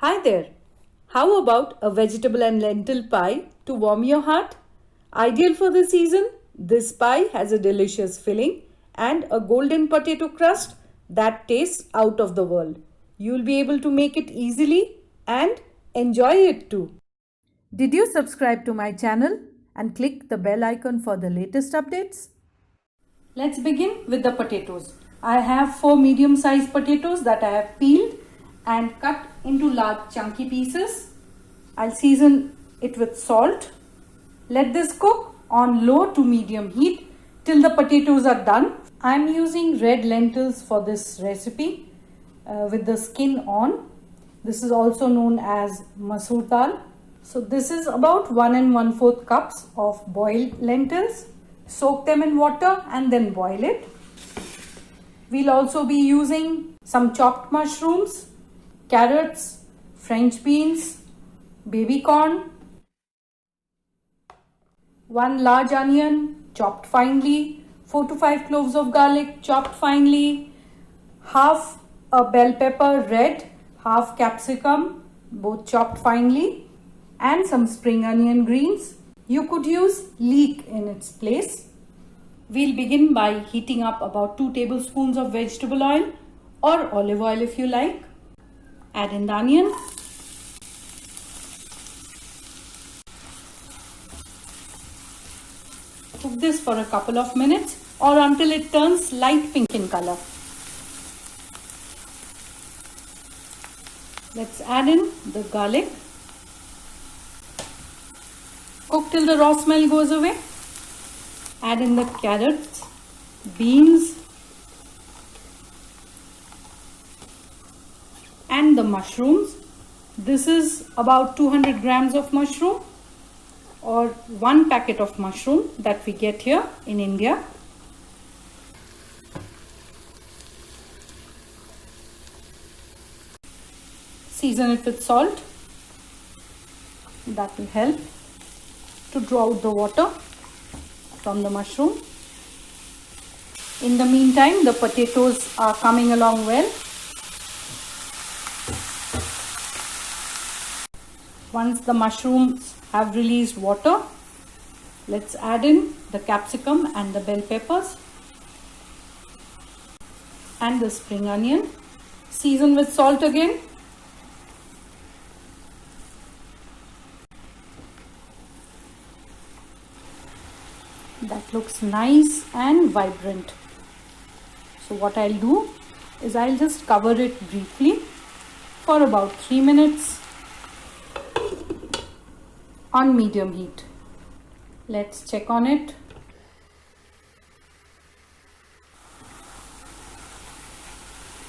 Hi there. How about a vegetable and lentil pie to warm your heart? Ideal for the season, this pie has a delicious filling and a golden potato crust that tastes out of the world. You'll be able to make it easily and enjoy it too. Did you subscribe to my channel and click the bell icon for the latest updates? Let's begin with the potatoes. I have 4 medium-sized potatoes that I have peeled and cut into large chunky pieces. I'll season it with salt. Let this cook on low to medium heat till the potatoes are done. I'm using red lentils for this recipe with the skin on. This is also known as masoor dal. So this is about 1 and 1/4 cups of boiled lentils. Soak them in water and then boil it. We'll also be using some chopped mushrooms, carrots, French beans, baby corn, 1 large onion chopped finely, 4 to 5 cloves of garlic chopped finely, half a bell pepper red, half capsicum both chopped finely, and some spring onion greens. You could use leek in its place. We'll begin by heating up about 2 tablespoons of vegetable oil or olive oil if you like. Add in the onion. Cook this for a couple of minutes or until it turns light pink in color. Let's add in the garlic. Cook till the raw smell goes away. Add in the carrots, beans, and the mushrooms. This is about 200 grams of mushroom or 1 packet of mushroom that we get here in India. Season it with salt. That will help to draw out the water from the mushroom. In the meantime, the potatoes are coming along well. Once the mushrooms have released water, let's add in the capsicum and the bell peppers and the spring onion. Season with salt again. That looks nice and vibrant. So what I'll do is I'll just cover it briefly for about 3 minutes on medium heat. Let's check on it.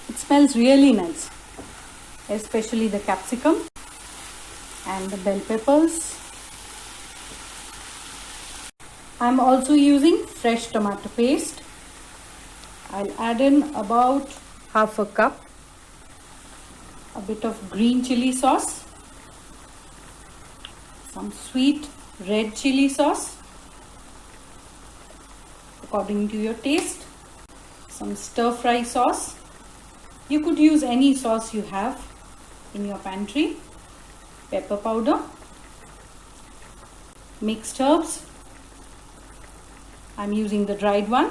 It smells really nice, especially the capsicum and the bell peppers. I'm also using fresh tomato paste. I'll add in about half a cup, a bit of green chili sauce, some sweet red chili sauce according to your taste, some stir fry sauce. You could use any sauce you have in your pantry, pepper powder, mixed herbs. I'm using the dried one,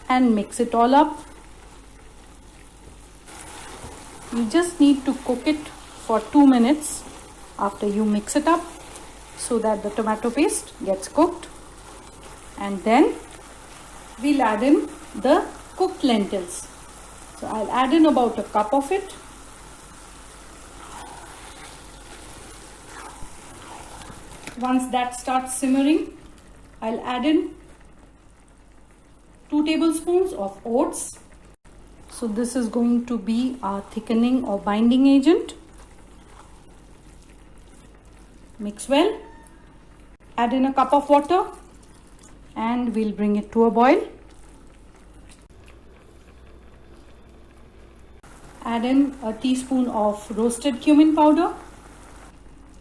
and mix it all up. You just need to cook it for 2 minutes after you mix it up so that the tomato paste gets cooked, and then we'll add in the cooked lentils. So I'll add in about a cup of it. Once that starts simmering, I'll add in 2 tablespoons of oats. So this is going to be our thickening or binding agent. Mix well. Add in a cup of water and we'll bring it to a boil. Add in a teaspoon of roasted cumin powder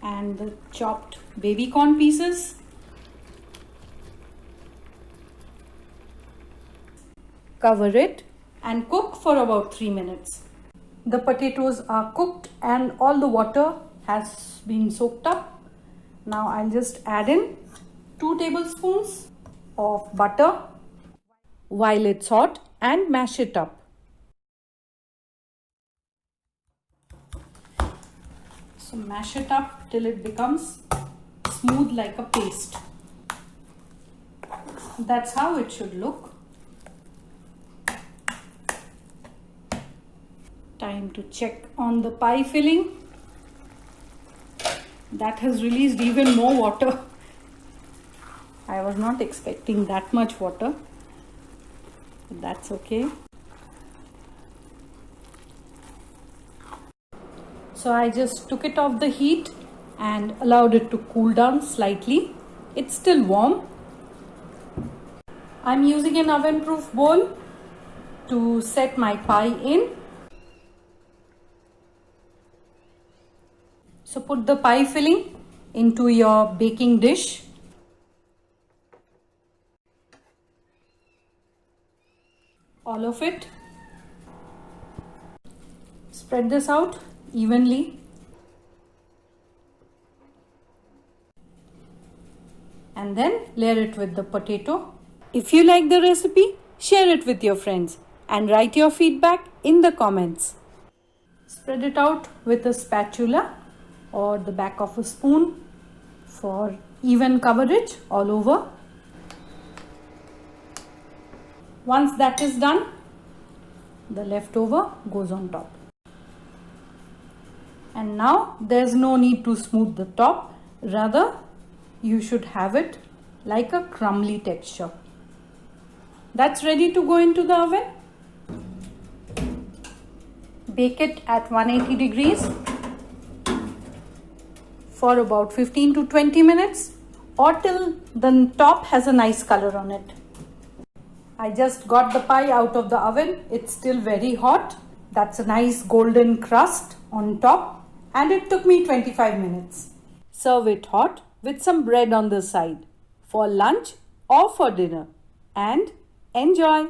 and the chopped baby corn pieces. Cover it and cook for about 3 minutes. The potatoes are cooked and all the water has been soaked up. Now I'll just add in 2 tablespoons of butter while it's hot and mash it up. So mash it up till it becomes smooth like a paste. That's how it should look. Time to check on the pie filling. That has released even more water. I was not expecting that much water, but that's okay. So I just took it off the heat and allowed it to cool down slightly. It's still warm. I'm using an oven-proof bowl to set my pie in. So put the pie filling into your baking dish. All of it. Spread this out evenly. And then layer it with the potato. If you like the recipe, share it with your friends and write your feedback in the comments. Spread it out with a spatula or the back of a spoon for even coverage all over. Once that is done, the leftover goes on top. And now there's no need to smooth the top, rather you should have it like a crumbly texture. That's ready to go into the oven. Bake it at 180 degrees for about 15 to 20 minutes or till the top has a nice color on it. I just got the pie out of the oven. It's still very hot. That's a nice golden crust on top, and it took me 25 minutes. Serve it hot with some bread on the side for lunch or for dinner, and enjoy.